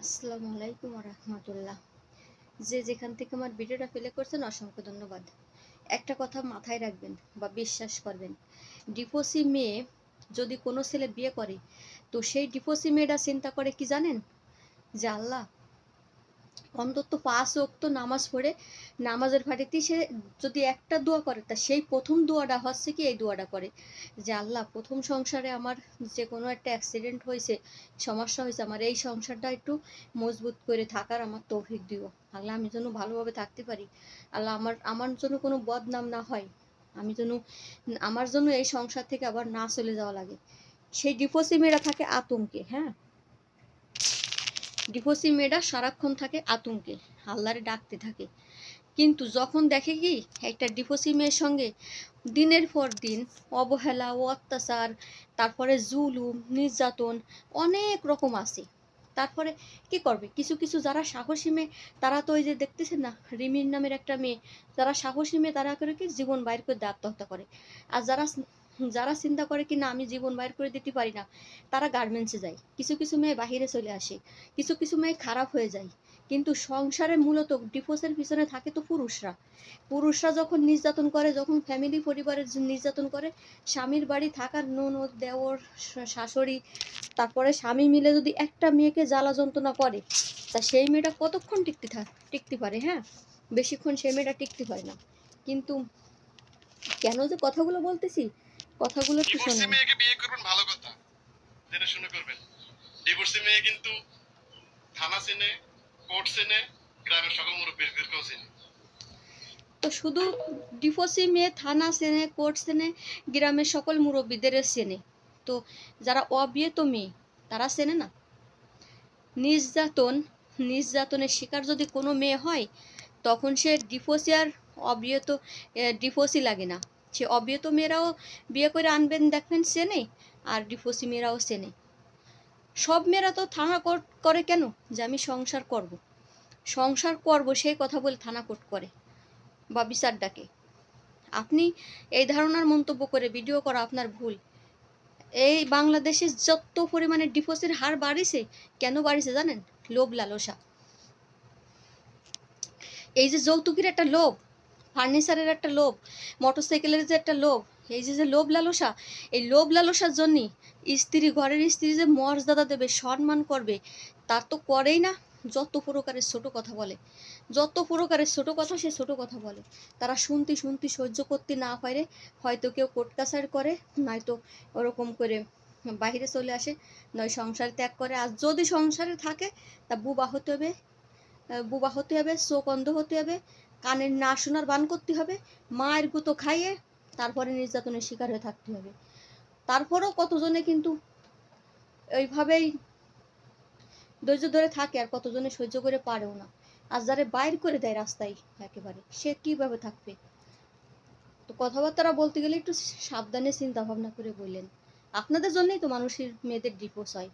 আসসালামু আলাইকুম রহমতুল্লাহ। যে যেখান থেকে আমার ভিডিওটা প্লে করছেন অসংখ্য ধন্যবাদ। একটা কথা মাথায় রাখবেন বা বিশ্বাস করবেন, ডিভোর্সি মেয়ে যদি কোনো ছেলে বিয়ে করে, তো সেই ডিভোর্সি মেয়েটা চিন্তা করে কি জানেন, যে আল্লাহ অন্তত 5 ওয়াক্ত নামাজ পড়ে নামাজের ফাঁটিতে সে যদি একটা দোয়া করে, তা সেই প্রথম দোয়াটা হচ্ছে কি, এই দোয়াটা করে যে আল্লাহ প্রথম সংসারে আমার যে কোনো একটা অ্যাক্সিডেন্ট হয়েছে, সমস্যা হয়েছে, আমার এই সংসারটা একটু মজবুত করে থাকার আমার তৌফিক দিও আল্লাহ, আমি যেন ভালোভাবে থাকতে পারি আল্লাহ, আমার আমার জন্য কোনো বদনাম না হয়, আমি যেন আমার জন্য এই সংসার থেকে আবার না চলে যাওয়া লাগে। সেই ডিভোর্সি মেয়েরা থাকে আতঙ্কে। হ্যাঁ, ডিভোর্সি মেয়েরা সারাক্ষণ থাকে আতঙ্কে, আল্লাহরে ডাকতে থাকে। কিন্তু যখন দেখে কি একটা ডিভোর্সি মেয়ের সঙ্গে দিনের পর দিন অবহেলা ও অত্যাচার, তারপরে জুলুম নির্যাতন অনেক রকম আছে, তারপরে কি করবে, কিছু কিছু যারা সাহসী মেয়ে, তারা তো ওই যে দেখতেছেন না, রিমির নামের একটা মেয়ে, যারা সাহসী মেয়ে তারা করে কি জীবন বাইর করে দিয়ে আত্মহত্যা করে। আর যারা যারা চিন্তা করে কি না আমি জীবন বাইর করে দিতে পারি না, তারা গার্মেন্টসে যায়। কিছু কিছু মেয়ে বাহিরে চলে আসে, কিছু কিছু মেয়ে খারাপ হয়ে যায়। কিন্তু সংসারে মূলত ডিভোর্সের পিছনে থাকে তো পুরুষরা। পুরুষরা যখন নির্যাতন করে, যখন ফ্যামিলি পরিবারের নির্যাতন করে, স্বামীর বাড়ি থাকার ননদ দেওর শাশুড়ি, তারপরে স্বামী মিলে যদি একটা মেয়েকে জ্বালা যন্ত্রণা করে, তা সেই মেয়েটা কতক্ষণ টিকতে পারে? হ্যাঁ, বেশিক্ষণ সেই মেয়েটা টিকতে পারে না। কিন্তু কেন যে কথাগুলো বলতেছি, কথাগুলো একটু ডিভোর্সি শোনেন। মেয়েকে বিয়ে করবেন ভালো কথা, যেটা শুনে করবেন। ডিভোর্সি মেয়ে কিন্তু থানা চেনে, কোর্ট চেনে, গ্রামের সকল মুরব্বীদেরকেও চেনে। তো শুধু ডিভোর্সি মেয়ে থানা চেনে, কোর্ট চেনে, গ্রামের সকল মুরব্বীদের চেনে, তো যারা অবিয়েত মেয়ে তারা চেনে না? নির্যাতনের শিকার যদি কোনো মেয়ে হয়, তখন সে ডিভোর্সি আর অবিয়েত ডিভোর্সই লাগে না, সে অবিয়েত মেয়েরাও বিয়ে করে আনবেন, দেখবেন চেনে, আর ডিভোর্সি মেয়েরাও চেনে। সব মেয়েরা তো থানা কোর্ট করে কেন, যে আমি সংসার করব সেই কথা বলে থানা কোর্ট করে বা বিচার ডাকে। আপনি এই ধারণার মন্তব্য করে ভিডিও করা আপনার ভুল। এই বাংলাদেশে যত পরিমাণে ডিভোর্সের হার বাড়িছে, কেন বাড়িছে জানেন? লোভ লালসা। এই যে যৌতুকের একটা লোভ, ফার্নিচারের একটা লোভ, মোটরসাইকেলের যে একটা লোভ, এই যে যে লোভ লালসা, এই লোভ লালসার জন্যই স্ত্রী, ঘরের স্ত্রী যে মর্যাদা দেবে, সম্মান করবে, তার তো করেই না। যত প্রকারের ছোট কথা বলে, যত প্রকারের ছোট কথা সে ছোট কথা বলে, তারা শুনতে শুনতে সহ্য করতে না পারে, হয়তো কেউ কোর্ট কাছারি করে, নয়তো ওরকম করে বাইরে চলে আসে, নয় সংসার ত্যাগ করে। আর যদি সংসারে থাকে, তা বুবা হতে হবে, চোখ অন্ধ হতে হবে, কানের না শোনার বান করতে হবে, মায়ের গুঁতো খাইয়ে তারপরে নির্যাতনের শিকার হয়ে থাকতে হবে। তারপরেও কতজনে কিন্তু ওইভাবেই ধৈর্য ধরে থাকে, আর কতজনে সহ্য করে পারেও না। আর যারা বাইর করে দেয় রাস্তায় একেবারে, সে কিভাবে থাকবে? তো কথাবার্তা বলতে গেলে একটু সাবধানে চিন্তা ভাবনা করে বললেন। আপনাদের জন্যই তো মানুষের মেয়েদের ডিভোর্স হয়।